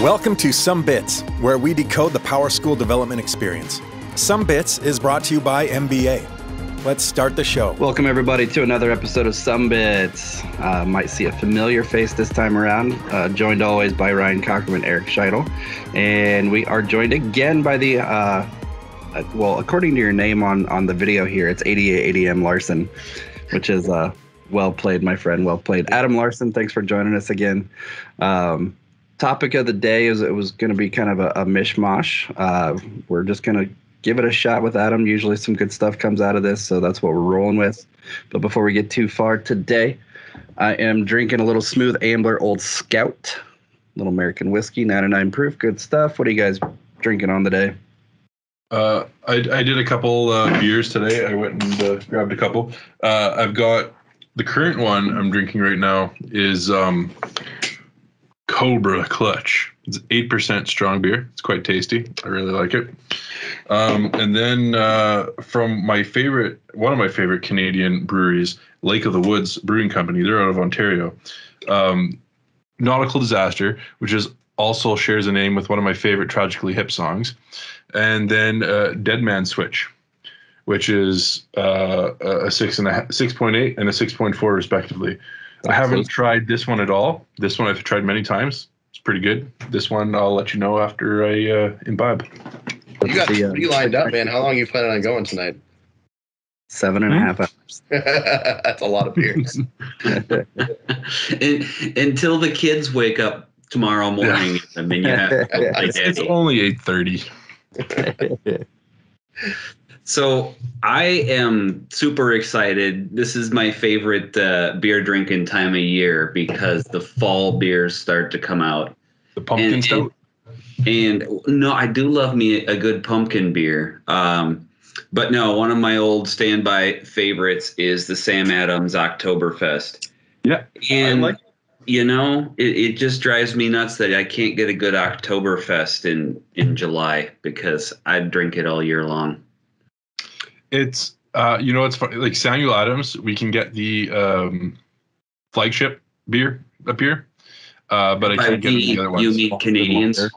Welcome to Sumbits, where we decode the PowerSchool development experience. Sumbits is brought to you by MBA. Let's start the show. Welcome everybody to another episode of Sumbits. Might see a familiar face this time around. Joined always by Ryan Cockerman and Eric Scheidel. And we are joined again by the, well, according to your name on the video here, it's 88 Adam Larsen, which is well played, my friend, well played. Adam Larsen, thanks for joining us again. Topic of the day is it was going to be kind of a mishmash. We're just going to give it a shot with Adam. Usually some good stuff comes out of this, so that's what we're rolling with. But before we get too far today, I am drinking a little Smooth Ambler Old Scout, little American whiskey, 99 proof, good stuff. What are you guys drinking on the day? I did a couple beers today. I went and grabbed a couple. I've got the current one I'm drinking right now is Cobra Clutch. It's 8% strong beer. It's quite tasty. I really like it. And then from one of my favorite Canadian breweries, Lake of the Woods Brewing Company. They're out of Ontario. Nautical Disaster, which is also shares a name with one of my favorite Tragically Hip songs. And then Dead Man Switch, which is a 6.8 and a 6.4 respectively. I haven't tried this one at all. This one I've tried many times. It's pretty good. This one I'll let you know after I imbibe. You got pretty lined up, man. How long are you planning on going tonight? 7.5 hours. That's a lot of beers. Until the kids wake up tomorrow morning. Yeah. I mean, you have to it's only 8:30. So I am super excited. This is my favorite beer drinking time of year because the fall beers start to come out. The pumpkin stout? And no, I do love me a good pumpkin beer. But no, one of my old standby favorites is the Sam Adams Oktoberfest. Yeah, and you know, it just drives me nuts that I can't get a good Oktoberfest in July because I drink it all year long. It's it's funny. Like Samuel Adams, we can get the flagship beer up here, but I can't get the other ones. You mean Canadians?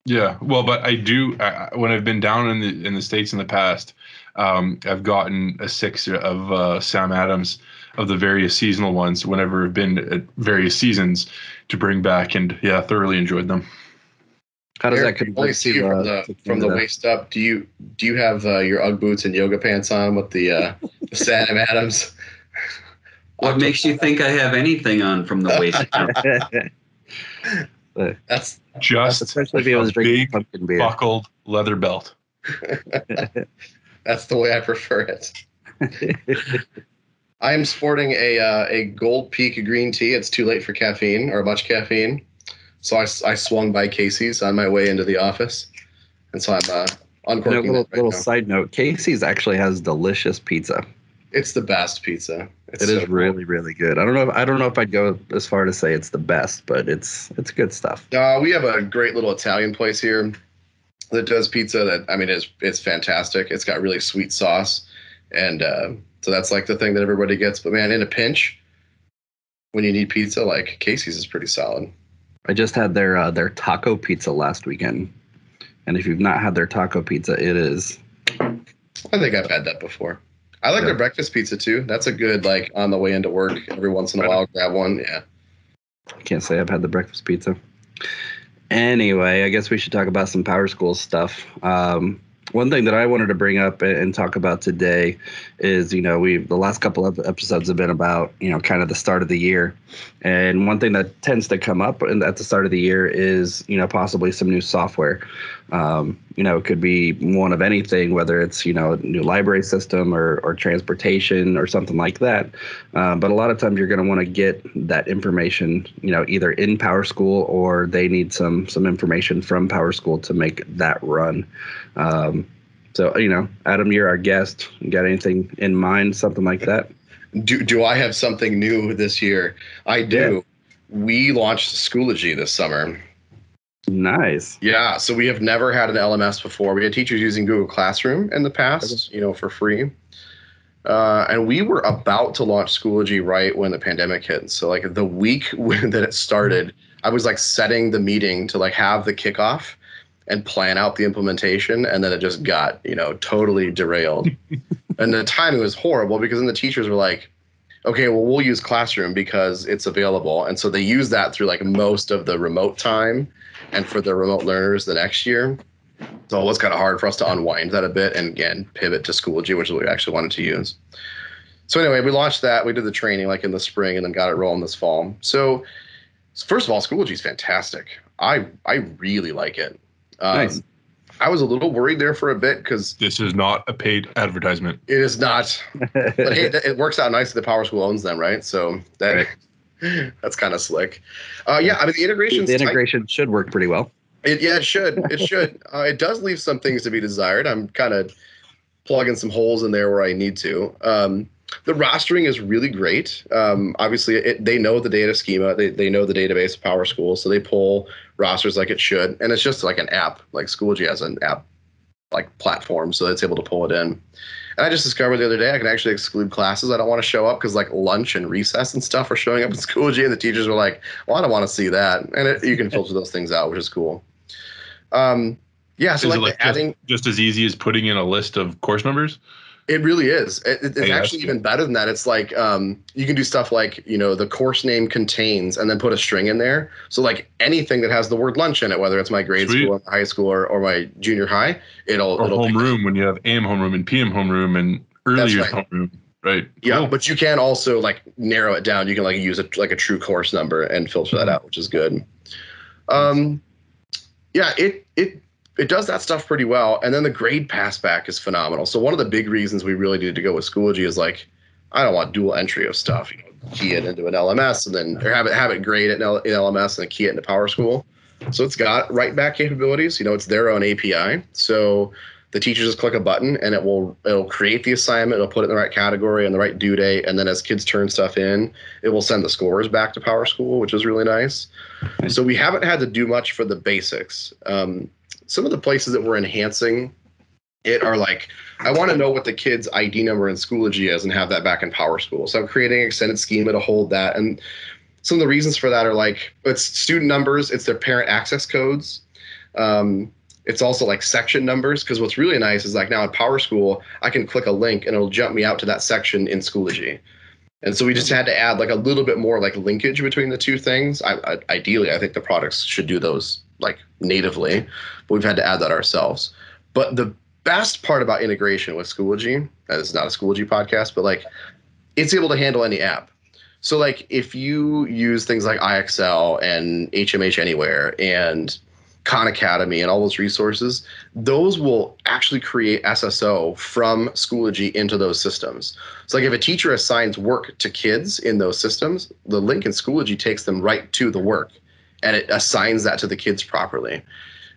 Yeah, well, but I do. When I've been down in the States in the past, I've gotten a 6 of Sam Adams of the various seasonal ones whenever I've been at various seasons to bring back, and yeah, thoroughly enjoyed them. How does that compare from the waist up? Do you have your UGG boots and yoga pants on with the Sam Adams? What makes you think I have anything on from the waist up? That's especially if he was drinking pumpkin beer. Buckled leather belt. That's the way I prefer it. I am sporting a Gold Peak green tea. It's too late for caffeine or much caffeine. So I swung by Casey's on my way into the office, and so I'm uncorking. Little side note: Casey's actually has delicious pizza. It's the best pizza. It is really, really good. I don't know if I'd go as far to say it's the best, but it's good stuff. We have a great little Italian place here that does pizza. That it's fantastic. It's got really sweet sauce, and so that's like the thing that everybody gets. But man, in a pinch, when you need pizza, like Casey's is pretty solid. I just had their taco pizza last weekend, and if you've not had their taco pizza, it is. I think I've had that before. I like their breakfast pizza too. That's a good on the way into work every once in a while grab one. Yeah. I can't say I've had the breakfast pizza. Anyway, I guess we should talk about some PowerSchool stuff. One thing that I wanted to bring up and talk about today is, the last couple of episodes have been about, kind of the start of the year. And one thing that tends to come up at the start of the year is, possibly some new software. It could be one of anything, whether it's, a new library system or transportation or something like that. But a lot of times you're going to want to get that information, either in PowerSchool or they need some information from PowerSchool to make that run. So, Adam, you're our guest. You got anything in mind, something like that? Do I have something new this year? I do. Yeah. We launched Schoology this summer. Nice. Yeah. So we have never had an LMS before. We had teachers using Google Classroom in the past, for free. And we were about to launch Schoology right when the pandemic hit. So like the week that it started, I was like setting the meeting to like have the kickoff and plan out the implementation. And then it just got, totally derailed. And the timing was horrible because then the teachers were like, okay, well, we'll use Classroom because it's available. And so they use that through like most of the remote time and for the remote learners the next year. So it was kind of hard for us to unwind that a bit and again, pivot to Schoology, which is what we actually wanted to use. So anyway, we launched that. We did the training like in the spring and then got it rolling this fall. So first of all, Schoology is fantastic. I really like it. Nice. I was a little worried there for a bit because This is not a paid advertisement. it is not. But hey, it works out nicely. The PowerSchool owns them, right? So that that's kind of slick. Yeah, I mean the integration should work pretty well. It should. It should. It does leave some things to be desired. I'm kind of plugging some holes in there where I need to. The rostering is really great. Obviously, they know the data schema. They know the database of PowerSchool, so they pull rosters like it should. And it's just like an app. Like Schoology has an app like platform, so it's able to pull it in. And I just discovered the other day I can actually exclude classes I don't want to show up because like lunch and recess and stuff are showing up in Schoology, and the teachers were like, well, I don't want to see that. And you can filter those things out, which is cool. Yeah, so Is like it adding just as easy as putting in a list of course numbers? it really is. It's Hey, actually that's even better than that. It's like you can do stuff like, the course name contains and then put a string in there. So like anything that has the word lunch in it, whether it's my grade Sweet. school or my high school or my junior high, it'll pick homeroom when you have AM homeroom and PM homeroom and early years right. homeroom, right? Yeah, Cool. but you can also like narrow it down. You can like use a true course number and filter that out, which is good. Yeah, it does that stuff pretty well. And then the grade passback is phenomenal. So one of the big reasons we really needed to go with Schoology is like, I don't want dual entry of stuff. Key it into an LMS and then or have it grade it in LMS and then key it into PowerSchool. So it's got write back capabilities. It's their own API. So the teacher just click a button and it'll create the assignment. It'll put it in the right category and the right due date. And then as kids turn stuff in, it will send the scores back to PowerSchool, which is really nice. So we haven't had to do much for the basics. Some of the places that we're enhancing it are like, I want to know what the kid's ID number in Schoology is and have that back in PowerSchool. So I'm creating an extended schema to hold that. And some of the reasons for that are like, it's student numbers, it's their parent access codes. It's also like section numbers, because what's really nice is like now in PowerSchool, I can click a link and it'll jump me out to that section in Schoology. And so we just had to add like a little bit more like linkage between the two things. Ideally, I think the products should do those like natively, but we've had to add that ourselves. But the best part about integration with Schoology, it's not a Schoology podcast, but like it's able to handle any app. So like if you use things like IXL and HMH Anywhere and Khan Academy and all those resources, those will actually create SSO from Schoology into those systems. So like if a teacher assigns work to kids in those systems, the link in Schoology takes them right to the work and it assigns that to the kids properly.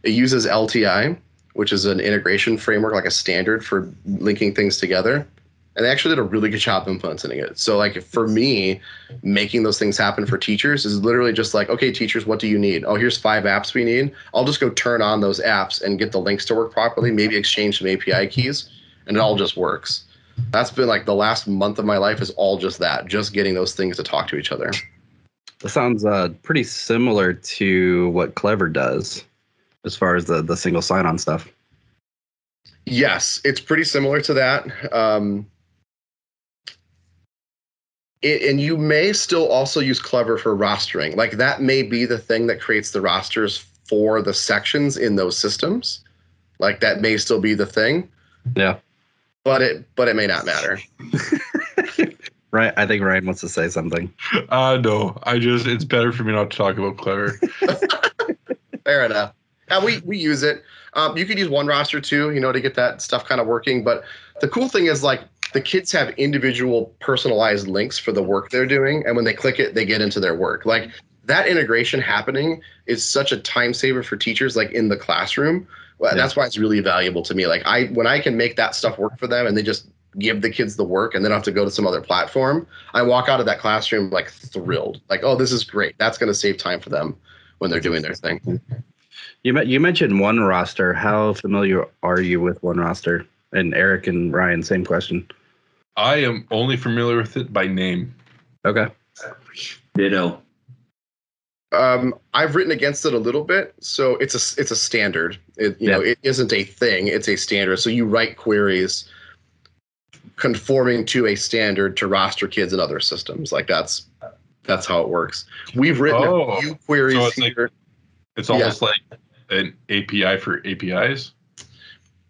It uses LTI, which is an integration framework, like a standard for linking things together. And they actually did a really good job implementing it. So like for me, making those things happen for teachers is literally just like, okay, teachers, what do you need? Oh, here's 5 apps we need. I'll just go turn on those apps and get the links to work properly, maybe exchange some API keys, and it all just works. That's been like the last month of my life is all just that, just getting those things to talk to each other. That sounds pretty similar to what Clever does as far as the single sign-on stuff. Yes, it's pretty similar to that. And you may still also use Clever for rostering. Like that may be the thing that creates the rosters for the sections in those systems. Like that may still be the thing. Yeah. But it may not matter. Right. I think Ryan wants to say something. No, it's better for me not to talk about Clever. Fair enough. We use it. You could use one roster too, to get that stuff kind of working. But the cool thing is like the kids have individual personalized links for the work they're doing. And when they click it, they get into their work. Like that integration happening is such a time saver for teachers, like in the classroom. Well, yeah. That's why it's really valuable to me. Like when I can make that stuff work for them and they just give the kids the work and they don't have to go to some other platform, I walk out of that classroom like thrilled. Like, oh, this is great. That's going to save time for them when they're doing their thing. You mentioned One Roster. How familiar are you with One Roster? And Eric and Ryan, same question. I am only familiar with it by name. Okay. Ditto. I've written against it a little bit, so it's a standard. It isn't a thing; it's a standard. So you write queries conforming to a standard to roster kids in other systems. Like that's how it works. We've written a few queries so it's here. It's almost like an API for APIs.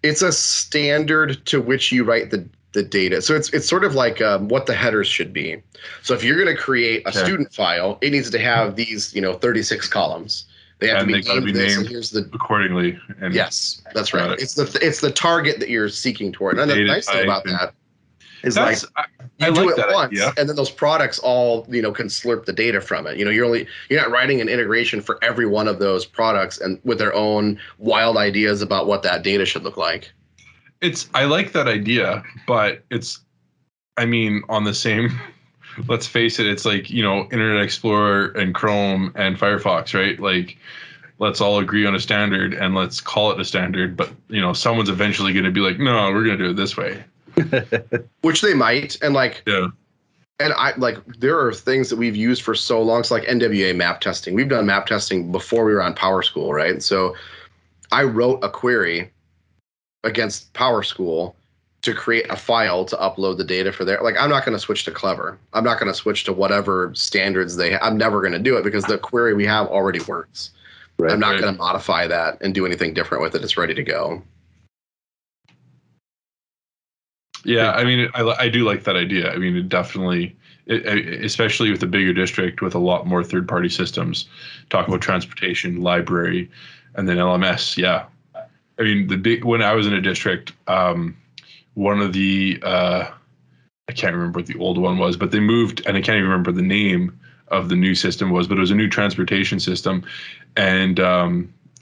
It's a standard to which you write the data. So it's sort of like what the headers should be. So if you're going to create a student file, it needs to have these 36 columns. They have to be named, and here's the accordingly. And yes, that's right. It's the target that you're seeking toward. And the nice thing about that is like you do it once, and then those products all can slurp the data from it. You're not writing an integration for every one of those products and with their own wild ideas about what that data should look like. I like that idea, but on the same, let's face it, it's like, Internet Explorer and Chrome and Firefox, right? Like, let's all agree on a standard and let's call it a standard, but someone's eventually going to be like, no, we're going to do it this way. Which they might. And and there are things that we've used for so long. It's like NWA map testing. We've done map testing before we were on PowerSchool, right? So I wrote a query against PowerSchool to create a file to upload the data for there. Like, I'm not going to switch to Clever. I'm not going to switch to whatever standards they have. I'm never going to do it because the query we have already works. Right, I'm not going to modify that and do anything different with it. It's ready to go. Yeah, I do like that idea. It definitely, especially with a bigger district with a lot more third-party systems, talk about transportation, library, and then LMS. Yeah. When I was in a district, one of the I can't remember what the old one was, but they moved, and I can't even remember the name of the new system was, but it was a new transportation system, and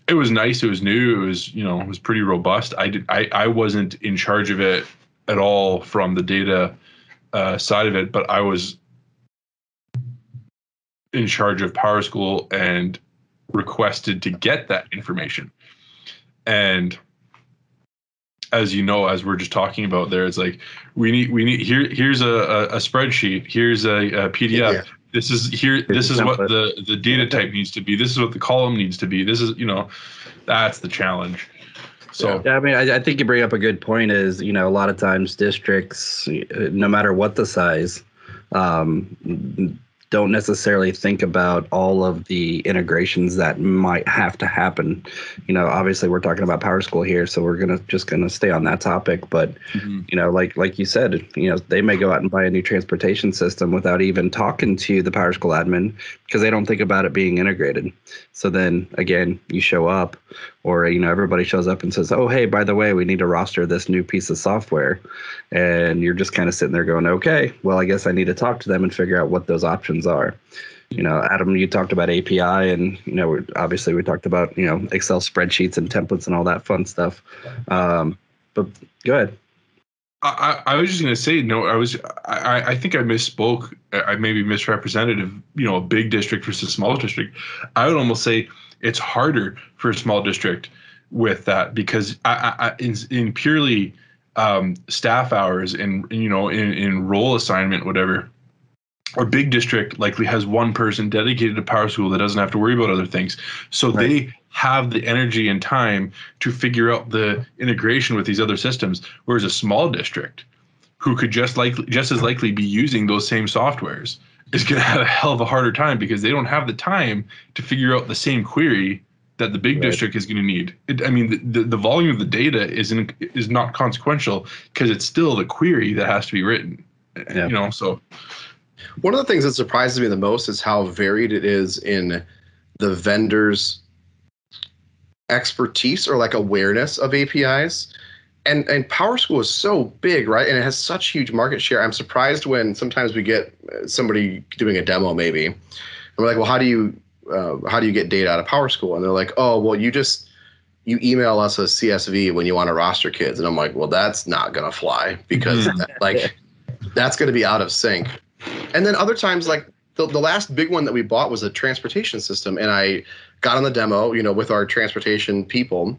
it was nice. It was new. It was it was pretty robust. I wasn't in charge of it at all from the data side of it, but I was in charge of PowerSchool and requested to get that information. And as as we're just talking about there, it's like we need here's a spreadsheet, here's a PDF. Yeah. This is what the data type needs to be. This is what the column needs to be. This is that's the challenge. So yeah, I think you bring up a good point. Is a lot of times districts, no matter what the size, don't necessarily think about all of the integrations that might have to happen. Obviously we're talking about PowerSchool here, so we're gonna stay on that topic. But like you said, they may go out and buy a new transportation system without even talking to the PowerSchool admin because they don't think about it being integrated. So then again, you show up, or everybody shows up and says, "Oh, hey, by the way, we need to roster this new piece of software," and you're just kind of sitting there going, "Okay, well, I guess I need to talk to them and figure out what those options are." Adam, you talked about API, and obviously we talked about Excel spreadsheets and templates and all that fun stuff. But go ahead. I was just going to say, I think I misspoke. I maybe misrepresented, a big district versus a small district. I would almost say it's harder for a small district with that because in purely staff hours and, in role assignment, whatever, our big district likely has one person dedicated to PowerSchool that doesn't have to worry about other things. So they have the energy and time to figure out the integration with these other systems. Whereas a small district who could just as likely be using those same softwares is going to have a hell of a harder time because they don't have the time to figure out the same query that the big district is going to need. The volume of the data is not consequential because it's still the query that has to be written. Yeah. So one of the things that surprises me the most is how varied it is in the vendor's expertise or awareness of APIs. And PowerSchool is so big, right? And it has such huge market share. I'm surprised when sometimes we get somebody doing a demo maybe. And we're like, well, how do you get data out of PowerSchool? And they're like, oh, well, you email us a CSV when you want to roster kids. And I'm like, well, that's not going to fly because that's going to be out of sync. And then other times, the last big one that we bought was a transportation system. And I got on the demo, with our transportation people.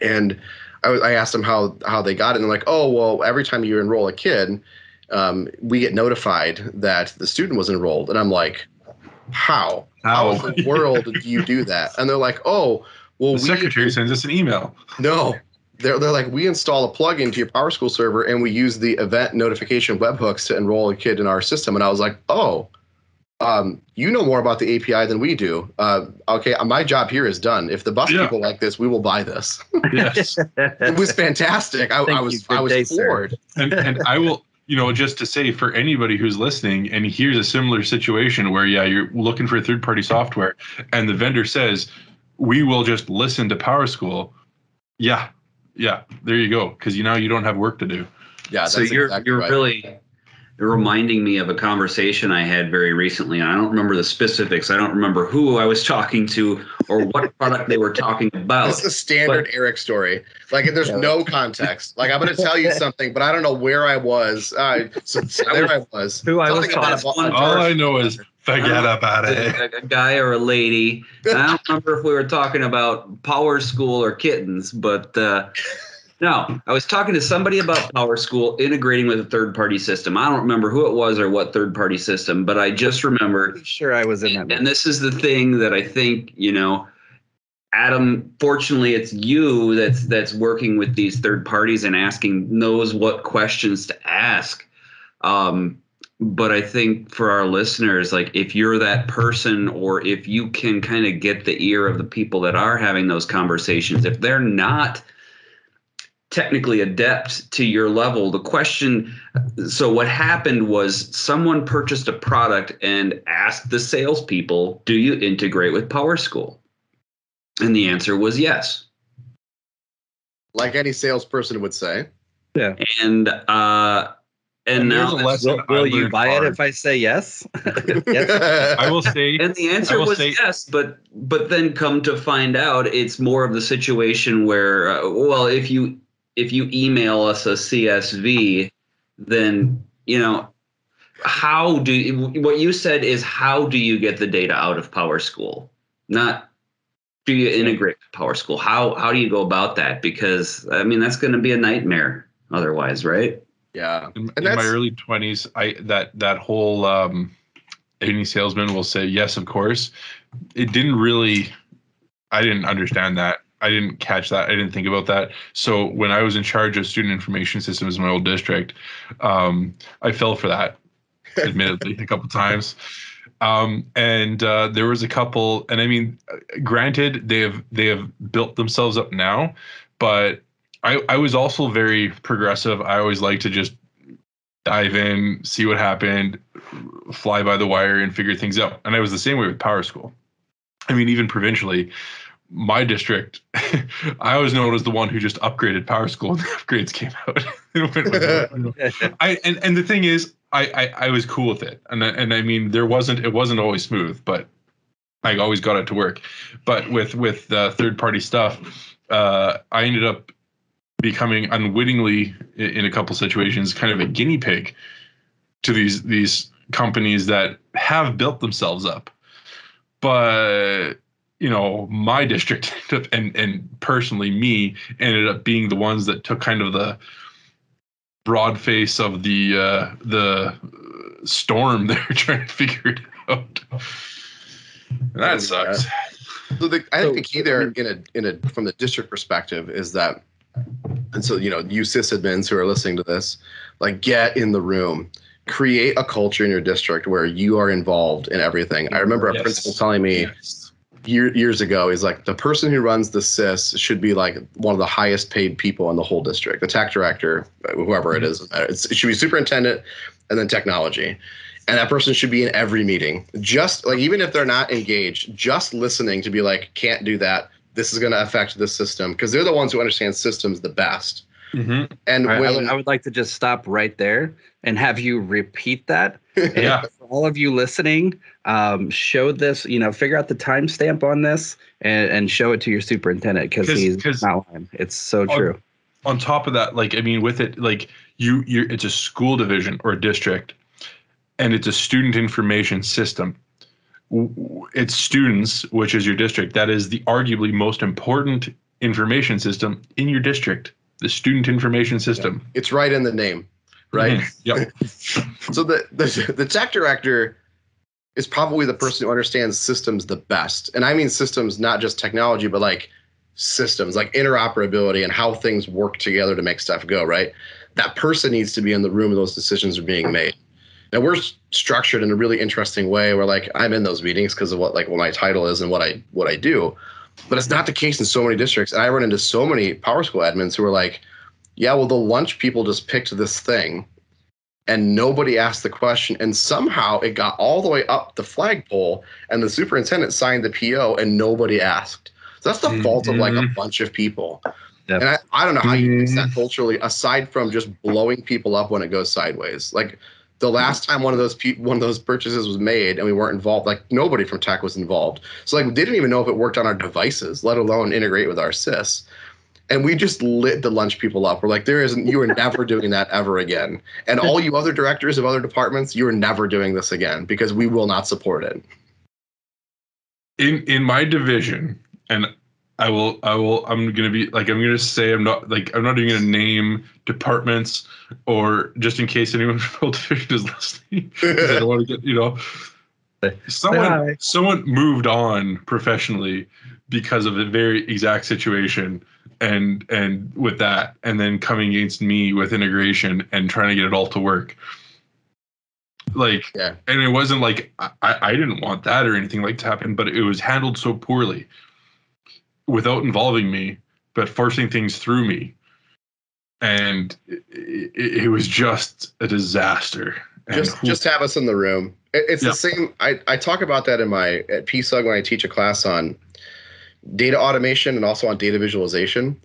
And I asked them how they got it. And they're like, oh, well, every time you enroll a kid, we get notified that the student was enrolled. And I'm like, how in the world do you do that? And they're like, oh, well, the secretary sends us an email. No, they're like, we install a plugin to your PowerSchool server and we use the event notification webhooks to enroll a kid in our system. And I was like, oh, you know more about the API than we do. Okay, my job here is done. If the bus people like this, we will buy this. Yes. It was fantastic. I was floored. And I will, just to say, for anybody who's listening and here's a similar situation where, you're looking for third-party software and the vendor says, we will just listen to PowerSchool. Yeah, there you go. Because now you don't have work to do. Yeah, so you're right. Really reminding me of a conversation I had very recently. And I don't remember the specifics. I don't remember who I was talking to or what product they were talking about. It's the standard Eric story. Like, there's no context. Like, I'm going to tell you something, but I don't know where I was. So there I was. Who I was talking about. All I know is forget about it. A guy or a lady. And I don't remember if we were talking about PowerSchool or kittens, but no, I was talking to somebody about PowerSchool integrating with a third-party system. I don't remember who it was or what third-party system, but I just remember. Sure, I was in that. And this is the thing that I think, Adam, fortunately, it's you that's working with these third parties and knows what questions to ask. But I think for our listeners, like, if you're that person, or if you can kind of get the ear of the people that are having those conversations, if they're not technically adept to your level, the question. So what happened was someone purchased a product and asked the salespeople, do you integrate with PowerSchool? And the answer was yes. Like any salesperson would say. Yeah. And now, will you buy it if I say yes? Yes. I will say. And the answer was yes, but then come to find out, it's more of the situation where, if you email us a CSV, then, what you said is, how do you get the data out of PowerSchool? Not, do you integrate with PowerSchool? How do you go about that? Because, that's going to be a nightmare otherwise, right? Yeah. In my early 20s, that whole any salesman will say, yes, of course. It didn't really, I didn't understand that. I didn't catch that. I didn't think about that. So when I was in charge of student information systems in my old district, I fell for that, admittedly, a couple times. And there was a couple, and granted, they have built themselves up now, but I was also very progressive. I always like to just dive in, see what happened, fly by the wire, and figure things out. And I was the same way with PowerSchool. Even provincially, my district, I always known as the one who just upgraded PowerSchool, and the upgrades came out. And the thing is, I was cool with it, and it wasn't always smooth, but I always got it to work. But with third party stuff, I ended up becoming unwittingly, in a couple situations, kind of a guinea pig to these companies that have built themselves up, but my district and personally me ended up being the ones that took kind of the broad face of the storm. They're trying to figure it out. And that sucks. So I think the key there from the district perspective is that, and so, you sysadmins who are listening to this, like, get in the room, create a culture in your district where you are involved in everything. I remember a principal telling me, years ago, is like, the person who runs the SIS should be like one of the highest paid people in the whole district, the tech director, whoever it is. It should be superintendent and then technology. And that person should be in every meeting, just like, even if they're not engaged, just listening to be like, can't do that. This is going to affect the system, because they're the ones who understand systems the best. Mm-hmm. And I would like to just stop right there and have you repeat that. Yeah. For all of you listening, show this, figure out the timestamp on this and show it to your superintendent, because he's not lying. It's so true. On top of that, with it, like, it's a school division or a district, and it's a student information system. It's students, which is your district. That is the arguably most important information system in your district. The student information system. Yeah. It's right in the name. right? Yep. So the tech director is probably the person who understands systems the best. And I mean systems, not just technology, but like systems, like interoperability and how things work together to make stuff go, right? That person needs to be in the room where those decisions are being made. Now we're structured in a really interesting way where like I'm in those meetings because of what my title is and what I do. But it's not the case in so many districts. And I run into so many PowerSchool admins who are like, yeah, well, the lunch people just picked this thing and nobody asked the question. And somehow it got all the way up the flagpole and the superintendent signed the PO and nobody asked. So that's the fault of like a bunch of people. Yep. And I don't know how you fix that culturally, aside from just blowing people up when it goes sideways. Like the last time one of those purchases was made and we weren't involved, like nobody from tech was involved. So like they didn't even know if it worked on our devices, let alone integrate with our SIS. And we just lit the lunch people up. We're like, you are never doing that ever again. And all you other directors of other departments, you are never doing this again because we will not support it. In my division, and I'm going to say I'm not even going to name departments or just in case anyone from the division is listening. I don't want to get, someone moved on professionally because of a very exact situation and with that, and then coming against me with integration and trying to get it all to work. And it wasn't like I didn't want that or anything like to happen, but it was handled so poorly without involving me, but forcing things through me. And it was just a disaster. Just have us in the room. It's the same. I talk about that at PSUG when I teach a class on data automation and also on data visualization.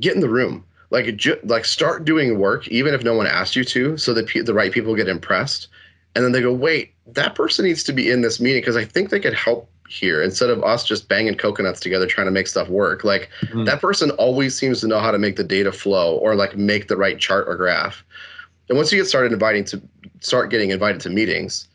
Get in the room. Like start doing work, even if no one asked you to, so that the right people get impressed. And then they go, wait, that person needs to be in this meeting because I think they could help here instead of us just banging coconuts together trying to make stuff work. Like that person always seems to know how to make the data flow or like make the right chart or graph. And once you start getting invited to meetings,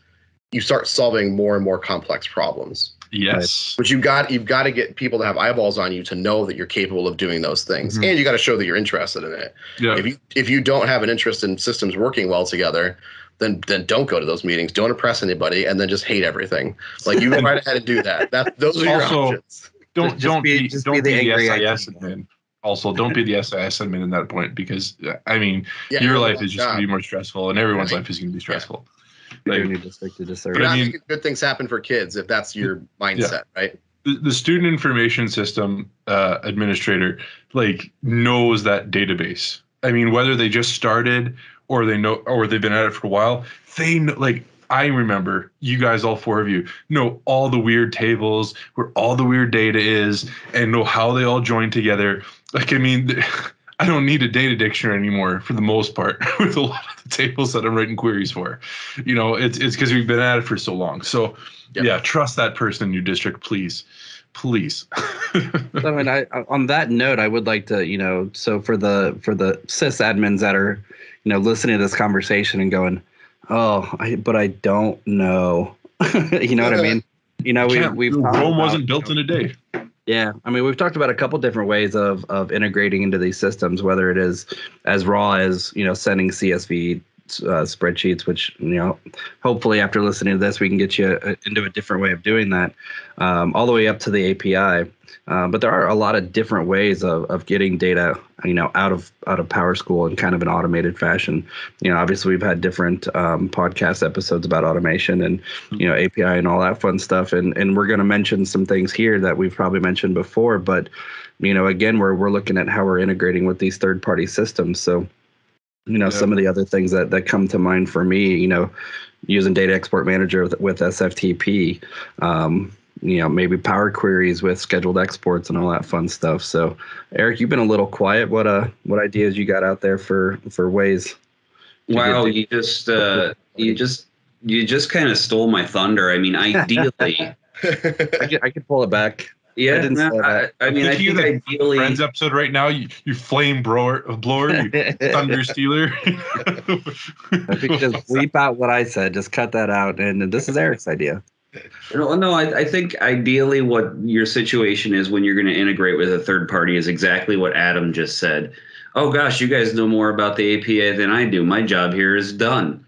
you start solving more and more complex problems. Yes. But you've got to get people to have eyeballs on you to know that you're capable of doing those things. And you got to show that you're interested in it. Yeah. If you don't have an interest in systems working well together, then don't go to those meetings. Don't impress anybody, and then just hate everything. Like you go right ahead and do that. Those are your options. Don't be the angry SIS admin. Also, don't be the SIS admin in that point because your life is just going to be more stressful, and everyone's life is going to be stressful. You're not making good things happen for kids if that's your mindset, right? The student information system administrator knows that database. I mean, whether they just started or they know, or they've been at it for a while, they know, I remember you guys, all four of you, know all the weird tables where all the weird data is and know how they all join together. I don't need a data dictionary anymore for the most part with a lot of the tables that I'm writing queries for. It's because we've been at it for so long. So trust that person in your district, please. On that note, I would like to, so for the SIS admins that are, listening to this conversation and going, but I don't know. You know what I mean? We've Rome wasn't built in a day. Yeah. We've talked about a couple different ways of integrating into these systems, whether it is as raw as, sending CSV spreadsheets, which, hopefully after listening to this, we can get you into a different way of doing that, all the way up to the API. But there are a lot of different ways of getting data, out of PowerSchool in kind of an automated fashion. Obviously we've had different podcast episodes about automation and, API and all that fun stuff. And we're going to mention some things here that we've probably mentioned before, but, again, we're looking at how we're integrating with these third-party systems. So, some of the other things that come to mind for me, using Data Export Manager with Sftp, maybe Power Queries with scheduled exports and all that fun stuff. So, Eric, you've been a little quiet. What ideas you got out there for ways? Wow, you just kind of stole my thunder. Ideally, I could pull it back. Yeah, I think ideally, Friends episode right now. You flame blower, you thunder stealer. If you could just bleep out what I said, just cut that out. And this is Eric's idea. No, I think ideally what your situation is when you're going to integrate with a third party is exactly what Adam just said. oh gosh, you guys know more about the APA than I do. My job here is done.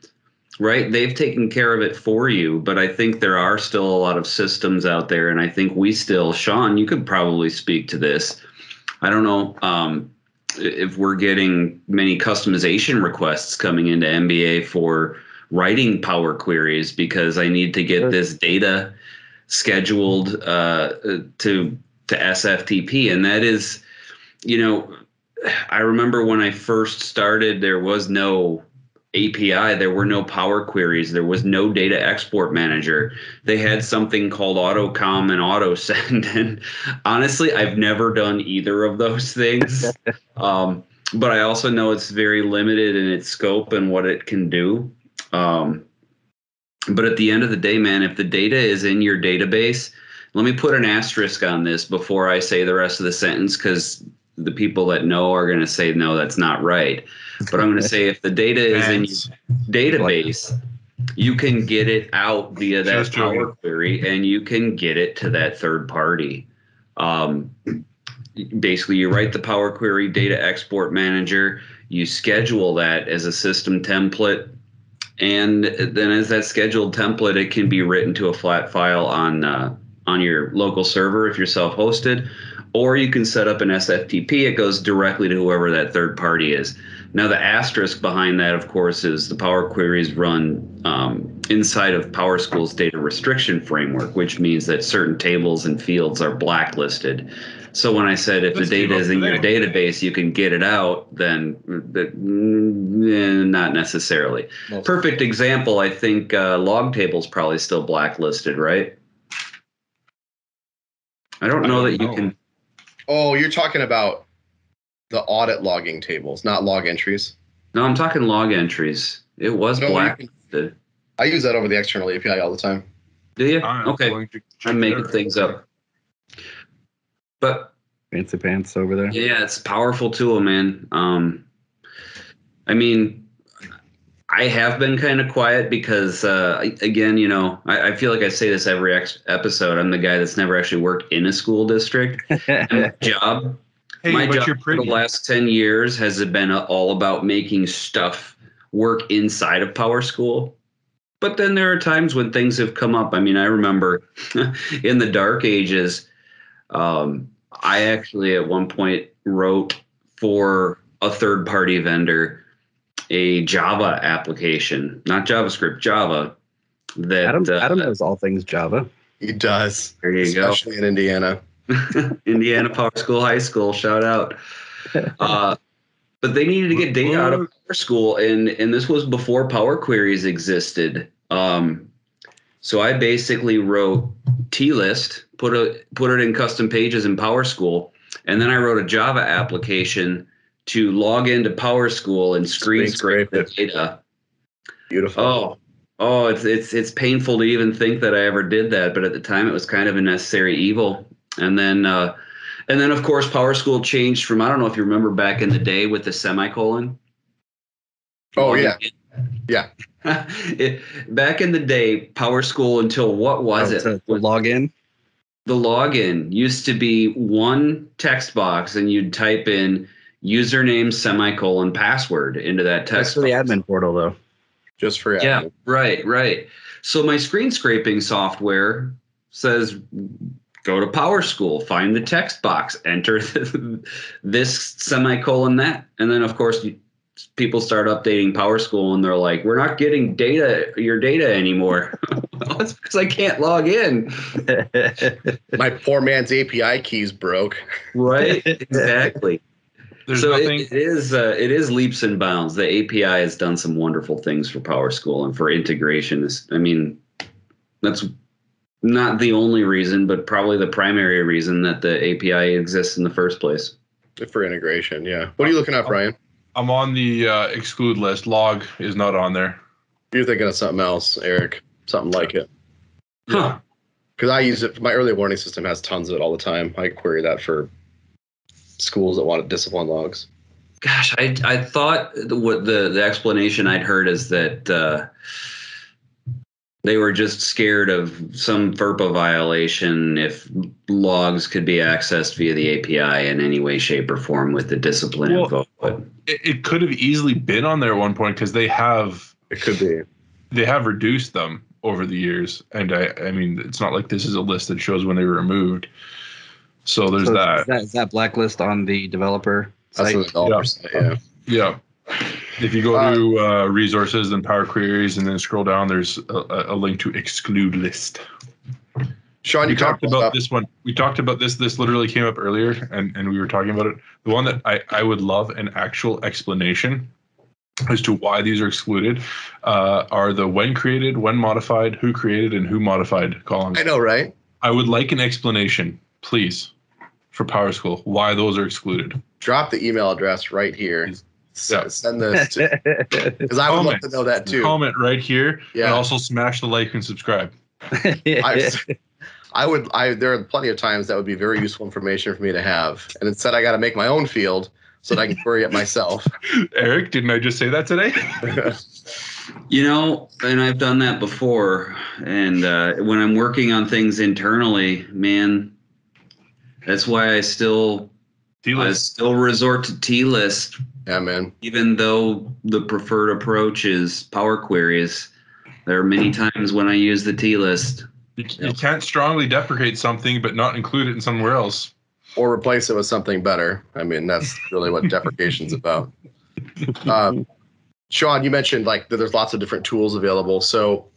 Right? They've taken care of it for you, but I think there are still a lot of systems out there, and I think we still, Sean, you could probably speak to this. I don't know if we're getting many customization requests coming into MBA for writing Power Queries because I need to get this data scheduled to Sftp, and that is, I remember when I first started, there was no API, there were no Power Queries, there was no data export manager. They had something called AutoCom and AutoSend, and honestly, I've never done either of those things. But I also know it's very limited in its scope and what it can do. But at the end of the day, man, if the data is in your database, let me put an asterisk on this before I say the rest of the sentence, because the people that know are going to say, no, that's not right. But I'm going to say if the data is in your database, you can get it out via that Power Query, and you can get it to that third party. Basically, you write the Power Query data export manager, you schedule that as a system template, and then as that scheduled template, it can be written to a flat file on your local server if you're self-hosted, or you can set up an SFTP. It goes directly to whoever that third party is. Now, the asterisk behind that, of course, is the Power Queries run inside of PowerSchool's data restriction framework, which means that certain tables and fields are blacklisted. So when I said if the data is in your database, you can get it out, then not necessarily. Perfect example, I think log tables probably still blacklisted, right? I don't know that you can. Oh, you're talking about the audit logging tables, not log entries. No, I'm talking log entries. It was blacklisted. I use that over the external API all the time. Do you? Okay. I'm making things up. But fancy pants over there. Yeah, it's a powerful tool, man. I mean, I have been kind of quiet because, again, I feel like I say this every episode. I'm the guy that's never actually worked in a school district. My job for the last 10 years has been all about making stuff work inside of PowerSchool. But then there are times when things have come up. I mean, I remember in the dark ages, I actually at one point wrote for a third-party vendor a Java application, not JavaScript, Java. That Adam knows all things Java. He does. There you go. Especially in Indiana. Indiana PowerSchool High School, shout out. But they needed to get data out of PowerSchool, and this was before Power Queries existed. So I basically wrote T-list, put it in custom pages in PowerSchool, and then I wrote a Java application to log into PowerSchool and screen scrape the data. Beautiful. Oh, it's painful to even think that I ever did that, but at the time it was kind of a necessary evil. And then of course PowerSchool changed from, I don't know if you remember back in the day with the semicolon. Oh yeah. Yeah. Back in the day, PowerSchool until what was it? The login? The login used to be one text box, and you'd type in username, semicolon, password into that text box. For the admin portal, though. Just for admin. Yeah, right. So my screen scraping software says, go to PowerSchool, find the text box, enter this semicolon, that. And then, of course, people start updating PowerSchool, and they're like, we're not getting your data anymore. Well, that's because I can't log in. My poor man's API keys broke. Right, exactly. It is leaps and bounds. The API has done some wonderful things for PowerSchool and for integration. I mean, that's not the only reason, but probably the primary reason that the API exists in the first place. For integration, yeah. What are you looking at, Brian? I'm on the exclude list. Log is not on there. You're thinking of something else, Eric. Something like it. Huh. Because I use it. My early warning system has tons of it all the time. I query that for schools that want discipline logs. Gosh, I thought what the explanation I'd heard is that They were just scared of some FERPA violation if logs could be accessed via the API in any way, shape, or form with the discipline info. But it could have easily been on there at one point because they have. It could be. They have reduced them over the years, and I mean, it's not like this is a list that shows when they were removed. So there's that. Is that blacklist on the developer site? That's what the developer site, Yeah. If you go to resources and Power Queries and then scroll down, there's a link to exclude list. Sean, you talked about this one. We talked about this. This literally came up earlier, and we were talking about it. The one that I would love an actual explanation as to why these are excluded are the when created, when modified, who created, and who modified columns. I know, right? I would like an explanation, please, for PowerSchool, why those are excluded. Drop the email address right here. Yeah. Send this because I would love to know that too. Comment right here, yeah. And also smash the like and subscribe. I would. There are plenty of times that would be very useful information for me to have, and instead I got to make my own field so that I can query it myself. Eric, didn't I just say that today? And I've done that before. And when I'm working on things internally, man, that's why I still resort to T-list. Yeah, man. Even though the preferred approach is Power Queries, there are many times when I use the T-list. You can't strongly deprecate something but not include it in somewhere else. Or replace it with something better. I mean, that's really what deprecation's about. Sean, you mentioned like that there's lots of different tools available. So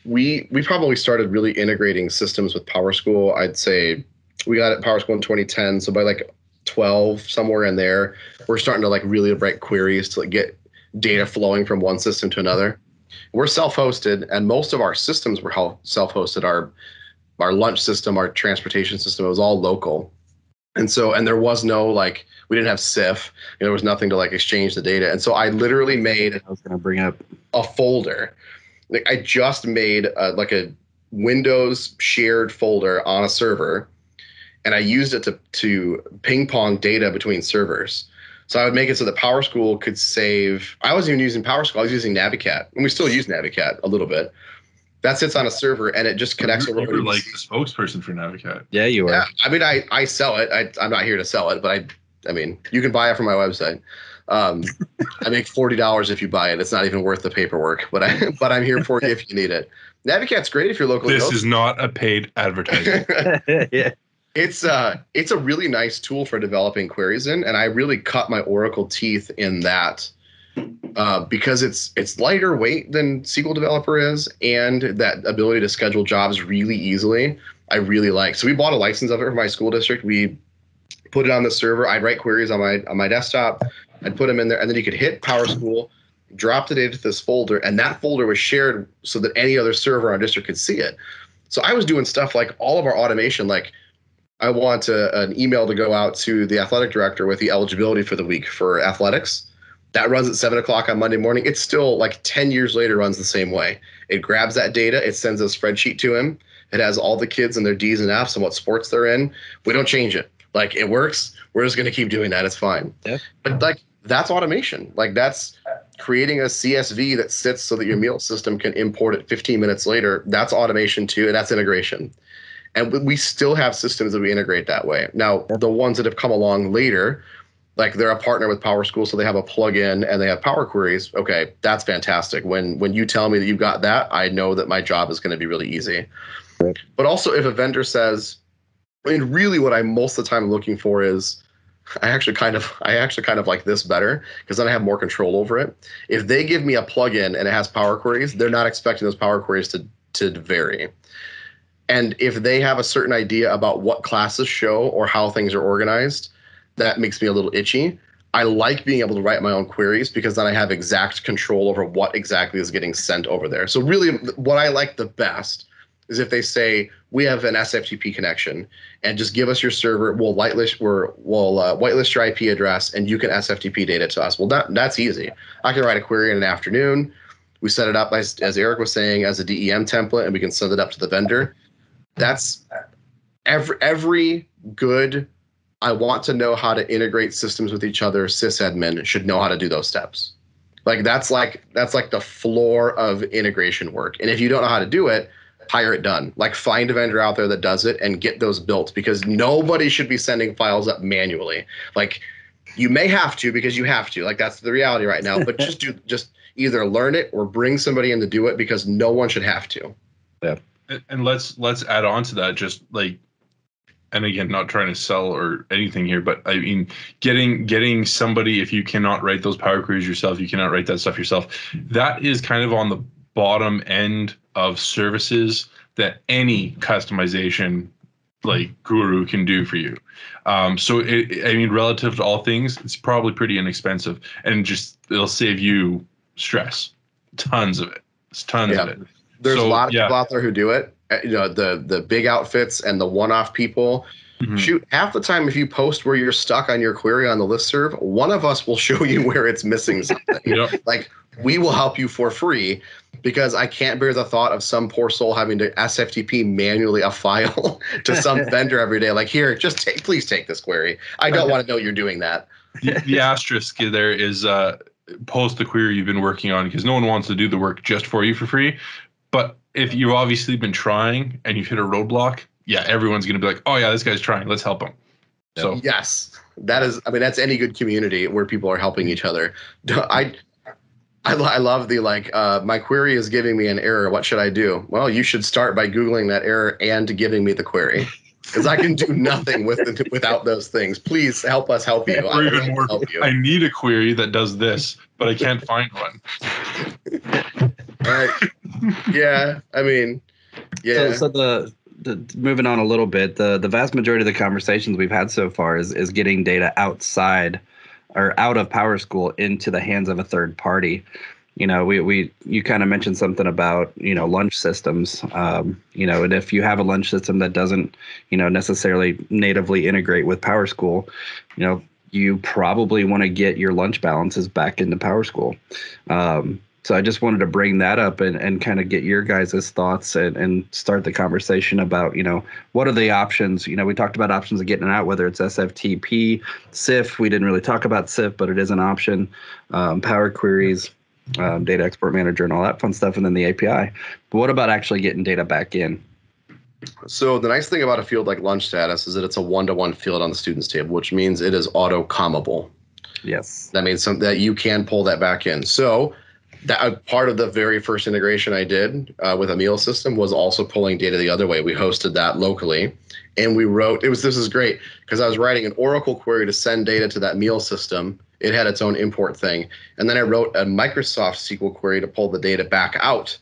we probably started really integrating systems with PowerSchool. I'd say we got it PowerSchool in 2010. So by like 12, somewhere in there, we're starting to like really write queries to like get data flowing from one system to another. We're self-hosted, and most of our systems were self-hosted. Our lunch system, our transportation system, it was all local. And there was no like, we didn't have SIF. There was nothing to like exchange the data. And so I literally made I was going to bring up a folder. Like I just made like a Windows shared folder on a server, and I used it to ping pong data between servers. So I would make it so that PowerSchool could save. I wasn't even using PowerSchool. I was using Navicat, and we still use Navicat a little bit. That sits on a server, and it just connects over. You were like the spokesperson for Navicat. Yeah, you were. Yeah, I mean, I sell it. I'm not here to sell it, but I mean, you can buy it from my website. I make $40 if you buy it. It's not even worth the paperwork, but I'm here for you if you need it. Navicat's great if you're local. This is not a paid advertisement. Yeah. It's a really nice tool for developing queries in, and I really cut my Oracle teeth in that because it's lighter weight than SQL Developer is, and that ability to schedule jobs really easily, I really like. So we bought a license of it for my school district. We put it on the server. I'd write queries on my desktop. I'd put them in there, and then you could hit PowerSchool, drop the data to this folder, and that folder was shared so that any other server in our district could see it. So I was doing stuff like all of our automation, like I want an email to go out to the athletic director with the eligibility for the week for athletics. That runs at 7 o'clock on Monday morning. It's still like 10 years later runs the same way. It grabs that data. It sends a spreadsheet to him. It has all the kids and their D's and F's and what sports they're in. We don't change it. Like it works. We're just going to keep doing that. It's fine. Yeah. But like that's automation. Like that's creating a CSV that sits so that your meal system can import it 15 minutes later. That's automation too. And that's integration. And we still have systems that we integrate that way. Now, the ones that have come along later, like they're a partner with PowerSchool, so they have a plugin and they have Power Queries. Okay, that's fantastic. When you tell me that you've got that, I know that my job is going to be really easy. Right. But also if a vendor says, I mean, really what I'm most of the time looking for is, I actually kind of like this better because then I have more control over it. If they give me a plugin and it has Power Queries, they're not expecting those Power Queries to vary. And if they have a certain idea about what classes show or how things are organized, that makes me a little itchy. I like being able to write my own queries because then I have exact control over what exactly is getting sent over there. So really what I like the best is if they say, we have an SFTP connection and just give us your server, we'll whitelist your IP address and you can SFTP data to us. Well, that's easy. I can write a query in an afternoon. We set it up, as Eric was saying, as a DEM template, and we can send it up to the vendor. That's every good, I want to know how to integrate systems with each other, sysadmin should know how to do those steps. Like that's like the floor of integration work. And if you don't know how to do it, hire it done. Like find a vendor out there that does it and get those built, because nobody should be sending files up manually. Like you may have to because you have to. Like that's the reality right now. But just either learn it or bring somebody in to do it, because no one should have to. Yeah. And let's add on to that, just like, and again, not trying to sell or anything here, but I mean, getting somebody, if you cannot write those Power Queries yourself, you cannot write that stuff yourself, that is kind of on the bottom end of services that any customization like guru can do for you. So I mean, relative to all things, it's probably pretty inexpensive, and just it'll save you stress, tons of it. It's tons of it. There's a lot of people out there who do it. You know, the big outfits and the one-off people. Mm-hmm. Shoot, half the time if you post where you're stuck on your query on the listserv, one of us will show you where it's missing something. Yep. Like we will help you for free, because I can't bear the thought of some poor soul having to SFTP manually a file to some vendor every day. Like, here, please take this query. I don't want to know you're doing that. The asterisk there is post the query you've been working on, because no one wants to do the work just for you for free. But if you've obviously been trying and you've hit a roadblock, yeah, everyone's going to be like, oh yeah, this guy's trying, let's help him. So yes, that is, I mean, that's any good community where people are helping each other. I love the like, my query is giving me an error. What should I do? Well, you should start by Googling that error and giving me the query, because I can do nothing without those things. Please help us help you. Or even more, I need a query that does this, but I can't find one. Yeah, I mean, yeah. So the moving on a little bit, the vast majority of the conversations we've had so far is getting data outside or out of PowerSchool into the hands of a third party. You know, you kind of mentioned something about, you know, lunch systems, you know, and if you have a lunch system that doesn't, you know, necessarily natively integrate with PowerSchool, you know, you probably want to get your lunch balances back into PowerSchool. So I just wanted to bring that up and kind of get your guys' thoughts and start the conversation about, you know, what are the options? You know, we talked about options of getting it out, whether it's SFTP, SIF. We didn't really talk about SIF, but it is an option. Power Queries, Data Export Manager, and all that fun stuff, and then the API. But what about actually getting data back in? So the nice thing about a field like lunch status is that it's a one-to-one field on the students table, which means it is auto-commable. Yes. That means that you can pull that back in. So that part of the very first integration I did with a meal system was also pulling data the other way. We hosted that locally, and we wrote, this is great, because I was writing an Oracle query to send data to that meal system. It had its own import thing. And then I wrote a Microsoft SQL query to pull the data back out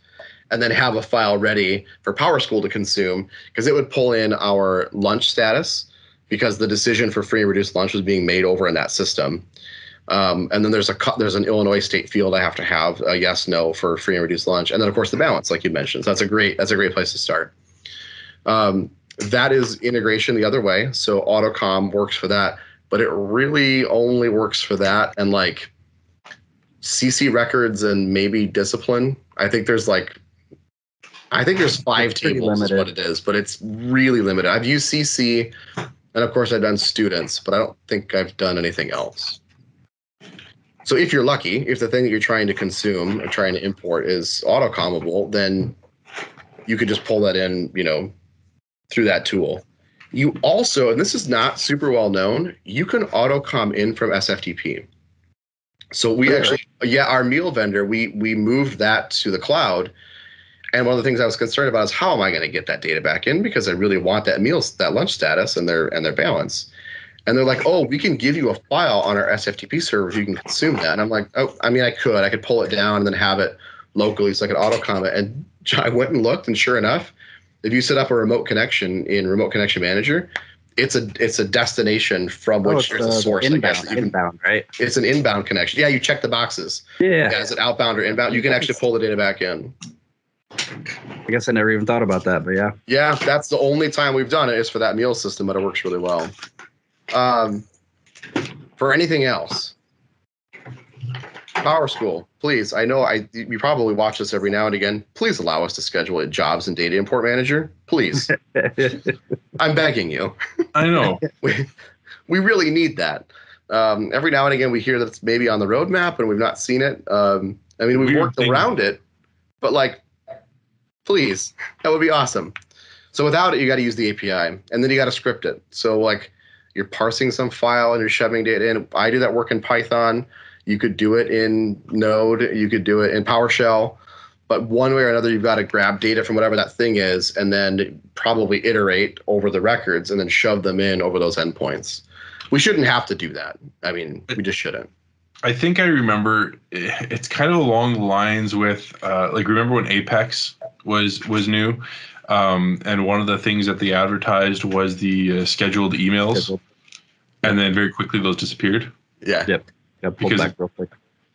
and then have a file ready for PowerSchool to consume, because it would pull in our lunch status, because the decision for free and reduced lunch was being made over in that system. And then there's an Illinois state field I have to have a yes, no for free and reduced lunch. And then of course the balance, like you mentioned. So that's a great place to start. That is integration the other way. So AutoCom works for that, but it really only works for that and like CC records and maybe discipline. I think there's 5 tables is what it is, but it's really limited. I've used CC, and of course I've done students, but I don't think I've done anything else. So if you're lucky, if the thing that you're trying to consume or trying to import is auto-commable, then you could just pull that in, you know, through that tool. You also, and this is not super well known, you can auto-com in from SFTP. So we actually, our meal vendor, we moved that to the cloud. And one of the things I was concerned about is how am I going to get that data back in, because I really want that lunch status and their balance. And they're like, oh, we can give you a file on our SFTP server if you can consume that. And I'm like, oh, I mean, I could pull it down and then have it locally so I could auto-com it. And I went and looked, and sure enough, if you set up a remote connection in Remote Connection Manager, it's a destination from which there's a source. Inbound, right? It's an inbound connection. Yeah, you check the boxes. Yeah. Is it outbound or inbound? You can actually pull the data back in. I guess I never even thought about that, but yeah. Yeah, that's the only time we've done it is for that meal system, but it works really well. For anything else, PowerSchool, please. I know you probably watch this every now and again. Please allow us to schedule a jobs and data import manager. Please. I'm begging you. I know. We really need that. Every now and again, we hear that it's maybe on the roadmap and we've not seen it. I mean, we've worked around it, but like, please, that would be awesome. So without it, you got to use the API, and then you got to script it. So like, you're parsing some file and you're shoving data in. I do that work in Python. You could do it in Node. You could do it in PowerShell. But one way or another, you've got to grab data from whatever that thing is, and then probably iterate over the records and then shove them in over those endpoints. We shouldn't have to do that. I mean, we just shouldn't. I think I remember it's kind of along the lines with like, remember when Apex was new? And one of the things that they advertised was the scheduled emails. And then very quickly those disappeared. Yeah. Yep. Got pulled back real quick.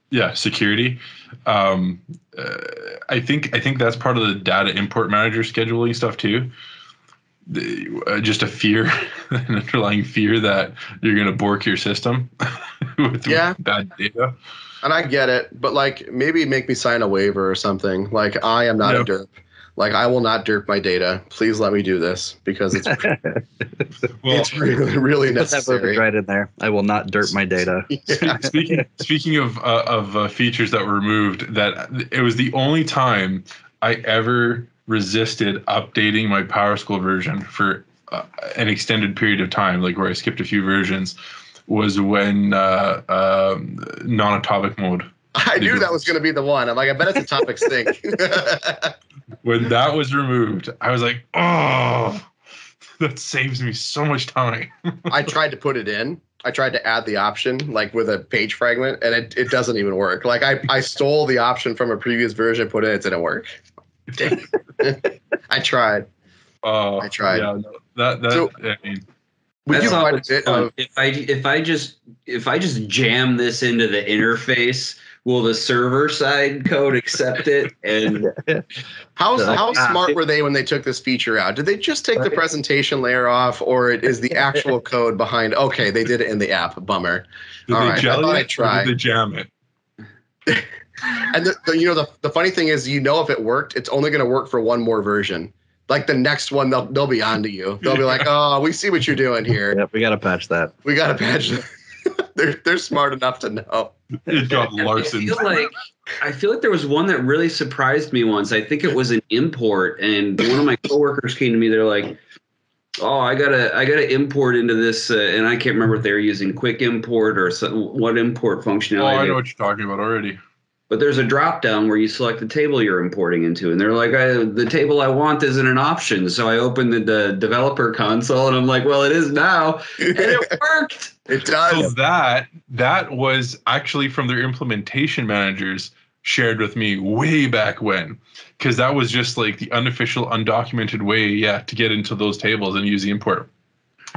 Yeah, security. I think that's part of the data import manager scheduling stuff too. Just a fear, an underlying fear that you're going to bork your system with bad data. And I get it, but like, maybe make me sign a waiver or something. Like, I am not a derp. Like, I will not derp my data. Please let me do this, because it's it's really, really necessary. Put that right in there. I will not derp my data. Yeah. Speaking of features that were removed, that it was the only time I ever resisted updating my PowerSchool version for an extended period of time, like where I skipped a few versions, was when non-atomic mode. I knew that was going to be the one. I'm like, I bet it's a topic sync. When that was removed, I was like, oh, that saves me so much time. I tried to put it in. I tried to add the option, like with a page fragment, and it doesn't even work. Like, I stole the option from a previous version, put it in, it didn't work. I tried. I tried. Yeah, no, So, I mean, would you That's find a what's bit fun. of, If I just jam this into the interface, will the server side code accept it? And how smart were they when they took this feature out? Did they just take the presentation layer off, or is the actual code behind? Okay, they did it in the app. Bummer. Did All they right, I jelly thought it, I'd try. or did they jam it? And the funny thing is, if it worked, it's only going to work for one more version. Like the next one, they'll be on to you. They'll be like, oh, we see what you're doing here. Yep, we got to patch that. We got to patch it. They're smart enough to know. It got Larsen. I feel like there was one that really surprised me once. I think it was an import, and one of my coworkers came to me. They're like, "Oh, I gotta import into this," and I can't remember if they were using quick import or what import functionality. Oh, I know what you're talking about already. But there's a drop down where you select the table you're importing into, and they're like, the table I want isn't an option. So I opened the developer console, and I'm like, well, it is now, and it worked. It does. So that was actually from their implementation managers shared with me way back when, because that was just like the unofficial, undocumented way, to get into those tables and use the import.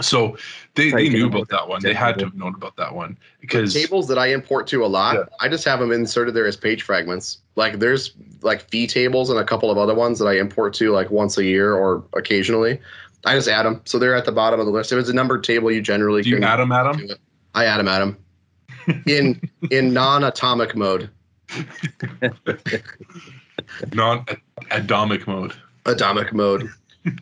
So they knew about that one. They had to have known about that one, because tables that I import to a lot, I just have them inserted there as page fragments. Like, there's like fee tables and a couple of other ones that I import to like once a year or occasionally. I just add them, so they're at the bottom of the list. If it's a numbered table, you generally do you add them, Adam? I add them in non-atomic mode. Non-atomic mode. Atomic mode.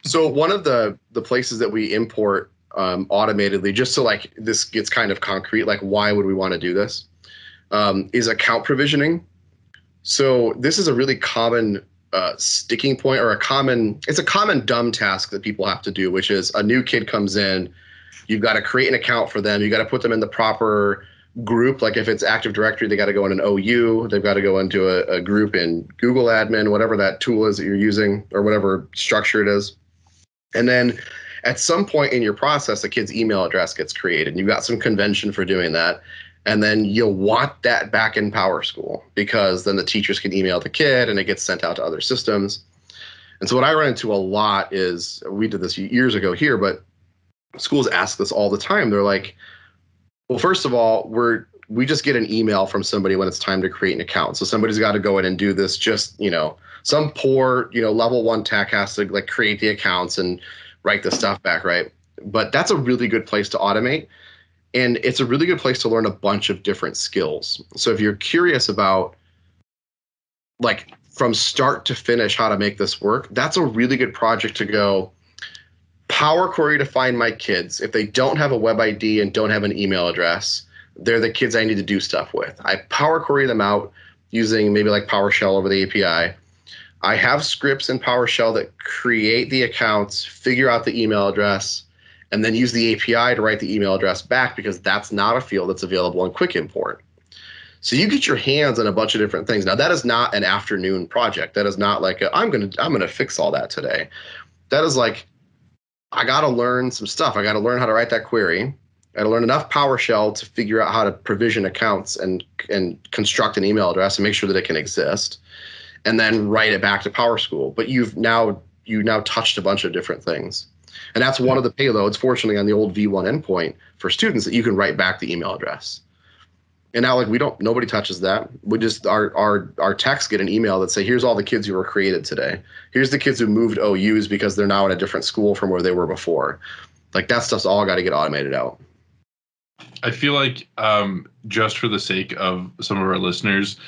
So one of the places that we import automatedly, just so like this gets kind of concrete, like why would we want to do this, is account provisioning. So this is a really common sticking point, or it's a common dumb task that people have to do, which is a new kid comes in, you've got to create an account for them, you got to put them in the proper group. Like if it's Active Directory, they got to go in an OU, they've got to go into a group in Google Admin, whatever that tool is that you're using, or whatever structure it is. And then at some point in your process, a kid's email address gets created. You've got some convention for doing that. And then you'll want that back in PowerSchool, because then the teachers can email the kid and it gets sent out to other systems. And so what I run into a lot is, we did this years ago here, but schools ask this all the time. They're like, well, first of all, we just get an email from somebody when it's time to create an account. So somebody's got to go in and do this. Just, some poor, level 1 tech has to like create the accounts and write the stuff back, right? But that's a really good place to automate. And it's a really good place to learn a bunch of different skills. So if you're curious about, like, from start to finish how to make this work, that's a really good project to go Power Query to find my kids. If they don't have a web ID and don't have an email address, they're the kids I need to do stuff with. I power query them out using maybe like PowerShell over the API. I have scripts in PowerShell that create the accounts, figure out the email address, and then use the API to write the email address back, because that's not a field that's available in Quick Import. So you get your hands on a bunch of different things. Now, that is not an afternoon project. That is not like I'm gonna fix all that today. That is like, I got to learn some stuff. I got to learn how to write that query. I got to learn enough PowerShell to figure out how to provision accounts and construct an email address and make sure that it can exist, and then write it back to PowerSchool. But you now touched a bunch of different things. And that's one of the payloads, fortunately, on the old V1 endpoint for students, that you can write back the email address. And now, like, nobody touches that. We just, our techs get an email that say, here's all the kids who were created today. Here's the kids who moved OUs because they're now in a different school from where they were before. Like, that stuff's all got to get automated out. I feel like just for the sake of some of our listeners,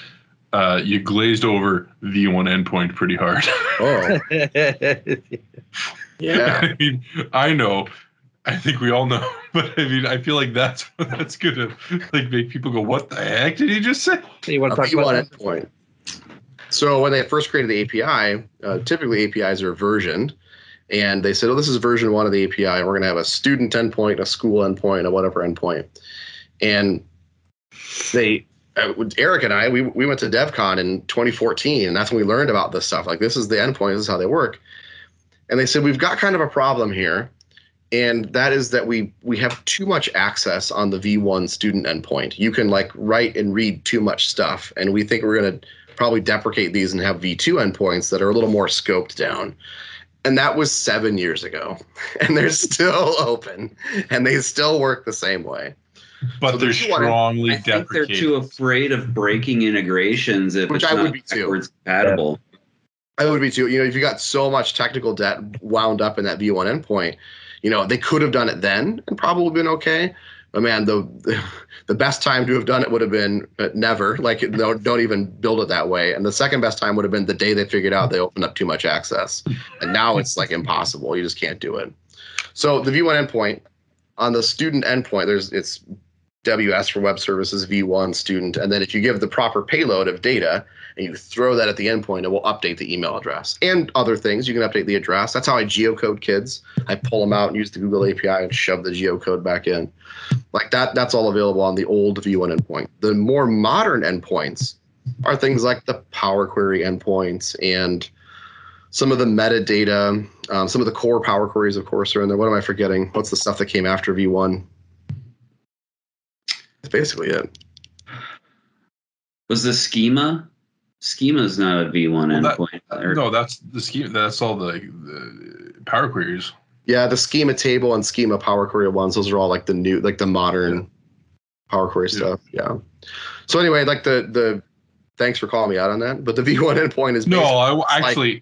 you glazed over V1 endpoint pretty hard. Oh. Yeah. I mean, I know. I think we all know, but I mean, I feel like that's gonna like make people go, "What the heck did he just say?" You want to talk about that? Endpoint. So when they first created the API, typically APIs are versioned, and they said, "Oh, this is version 1 of the API. And we're going to have a student endpoint, a school endpoint, a whatever endpoint." And Eric and I, we went to DevCon in 2014, and that's when we learned about this stuff. Like, this is the endpoint. This is how they work. And they said, we've got kind of a problem here. And that is that we have too much access on the V1 student endpoint. You can like write and read too much stuff. And we think we're going to probably deprecate these and have V2 endpoints that are a little more scoped down. And that was 7 years ago. And they're still open. And they still work the same way. But So they're strongly I think they're deprecated. too afraid of breaking integrations if Which it's I would not be too. backwards compatible. I would be too. You know, if you got so much technical debt wound up in that V1 endpoint, you know, they could have done it then and probably been okay. But man, the best time to have done it would have been never. Like, don't even build it that way. And the second best time would have been the day they figured out they opened up too much access. And now it's like impossible. You just can't do it. So the V1 endpoint, on the student endpoint, it's WS for web services, V1 student. And then if you give the proper payload of data and you throw that at the endpoint, it will update the email address and other things. You can update the address. That's how I geocode kids. I pull them out and use the Google API and shove the geocode back in. Like that, that's all available on the old V1 endpoint. The more modern endpoints are things like the Power Query endpoints and some of the metadata, some of the core Power Queries, of course, are in there. What am I forgetting? What's the stuff that came after V1? That's basically it. Was the schema? Schema is not a V1 endpoint. No, that's the schema. That's all the Power Queries. Yeah, the schema table and schema Power Query ones. Those are all like the new, like the modern Power Query stuff. Yeah. So anyway, like the thanks for calling me out on that. But the V1 endpoint is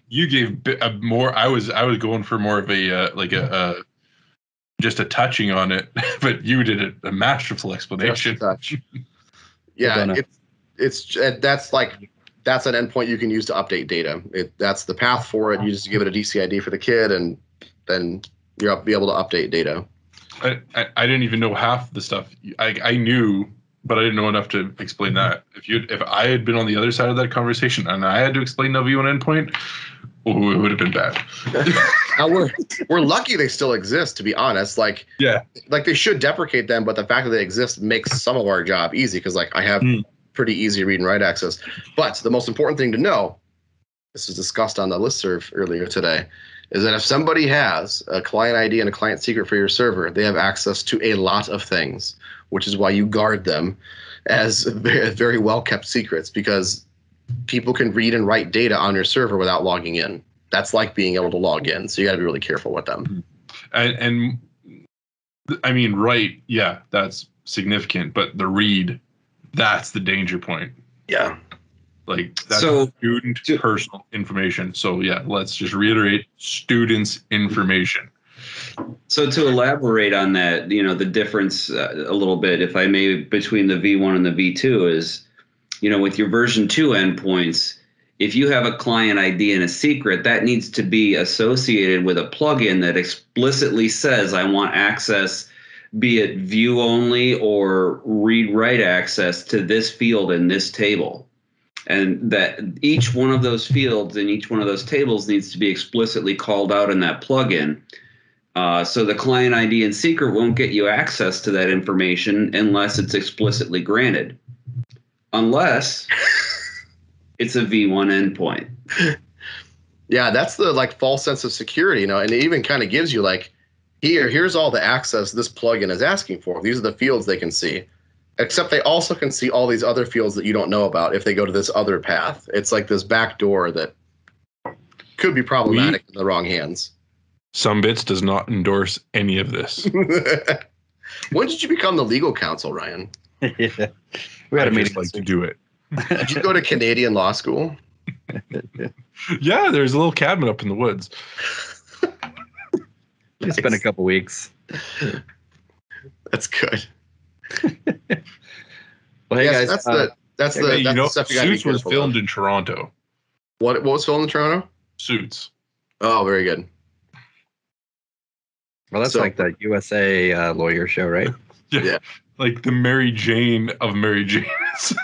you gave more. I was going for more of a just a touching on it, but you did a masterful explanation. Touch. Yeah, that's an endpoint you can use to update data. That's the path for it. You just give it a DCID for the kid, and then you'll be able to update data. I didn't even know half the stuff. I knew, but I didn't know enough to explain that. If I had been on the other side of that conversation and I had to explain the V1 endpoint, it would have been bad. Now we're lucky they still exist, to be honest. Like they should deprecate them, but the fact that they exist makes some of our job easy, because like I have pretty easy read and write access. But the most important thing to know, this was discussed on the listserv earlier today, is that if somebody has a client ID and a client secret for your server, they have access to a lot of things, which is why you guard them as very, very well-kept secrets, because people can read and write data on your server without logging in. That's like being able to log in, so you got to be really careful with them. And I mean, write, yeah, that's significant, but the read, that's the danger point. Yeah. Like, that's student personal information. So yeah, let's just reiterate, students' information. So to elaborate on that, the difference a little bit, if I may, between the V1 and the V2 is, with your version 2 endpoints, if you have a client ID and a secret, that needs to be associated with a plugin that explicitly says, I want access be it view only or read-write access to this field in this table. And that each one of those fields in each one of those tables needs to be explicitly called out in that plugin. So the client ID and secret won't get you access to that information unless it's explicitly granted. Unless it's a V1 endpoint. Yeah, that's the like false sense of security, and it even kind of gives you like, here's all the access this plugin is asking for. These are the fields they can see. Except they also can see all these other fields that you don't know about if they go to this other path. It's like this back door that could be problematic in the wrong hands. Sumbits does not endorse any of this. When did you become the legal counsel, Ryan? Yeah. We had a meeting. Like to do it. Did you go to Canadian law school? Yeah, there's a little cabin up in the woods. It's been a couple weeks. That's good. Well, hey guys, that's the stuff you got to be Suits was careful filmed of. in Toronto. What was filmed in Toronto? Suits. Oh, very good. Well, that's like the USA lawyer show, right? Yeah. Like the Mary Jane of Mary Janes.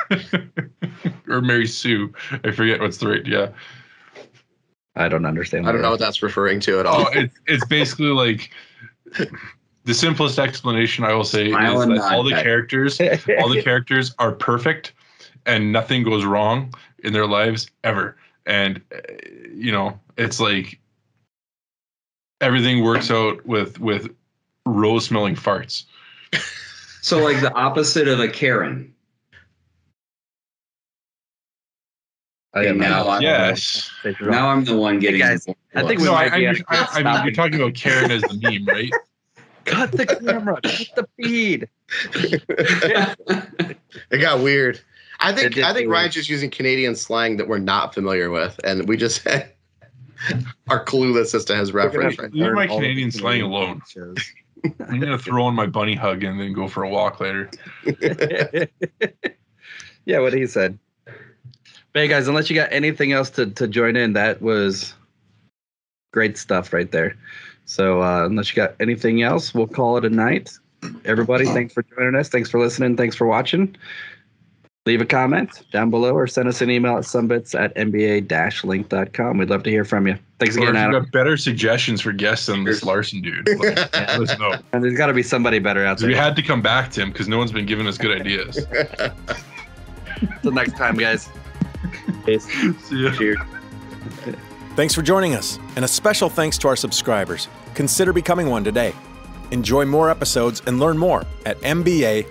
Or Mary Sue. I forget what's the right. Yeah. I don't understand. I don't know what that's referring to at all. Oh, it's basically like the simplest explanation I will say is that all the characters are perfect and nothing goes wrong in their lives ever. And it's like everything works out with rose smelling farts. So like the opposite of a Karen. Yes. Now I'm the one getting. Hey guys, I think you're talking about Karen as the meme, right? Cut the camera. Cut the feed. It got weird. I think Ryan's just using Canadian slang that we're not familiar with, and we just are clueless as to his reference. Leave my Canadian slang alone. I'm gonna throw in my bunny hug and then go for a walk later. Yeah, what he said. But hey guys, unless you got anything else to join in, that was great stuff right there. So unless you got anything else, we'll call it a night. Everybody, thanks for joining us. Thanks for listening. Thanks for watching. Leave a comment down below or send us an email at sumbits@mba-link.com. We'd love to hear from you. Thanks again, Adam. If you've got better suggestions for guests than this Larsen dude, let us know. And there's got to be somebody better out there. We had to come back to him because no one's been giving us good ideas. Till next time, guys. Peace. See ya. Cheers. Thanks for joining us, and a special thanks to our subscribers. Consider becoming one today. Enjoy more episodes and learn more at mba-link.com.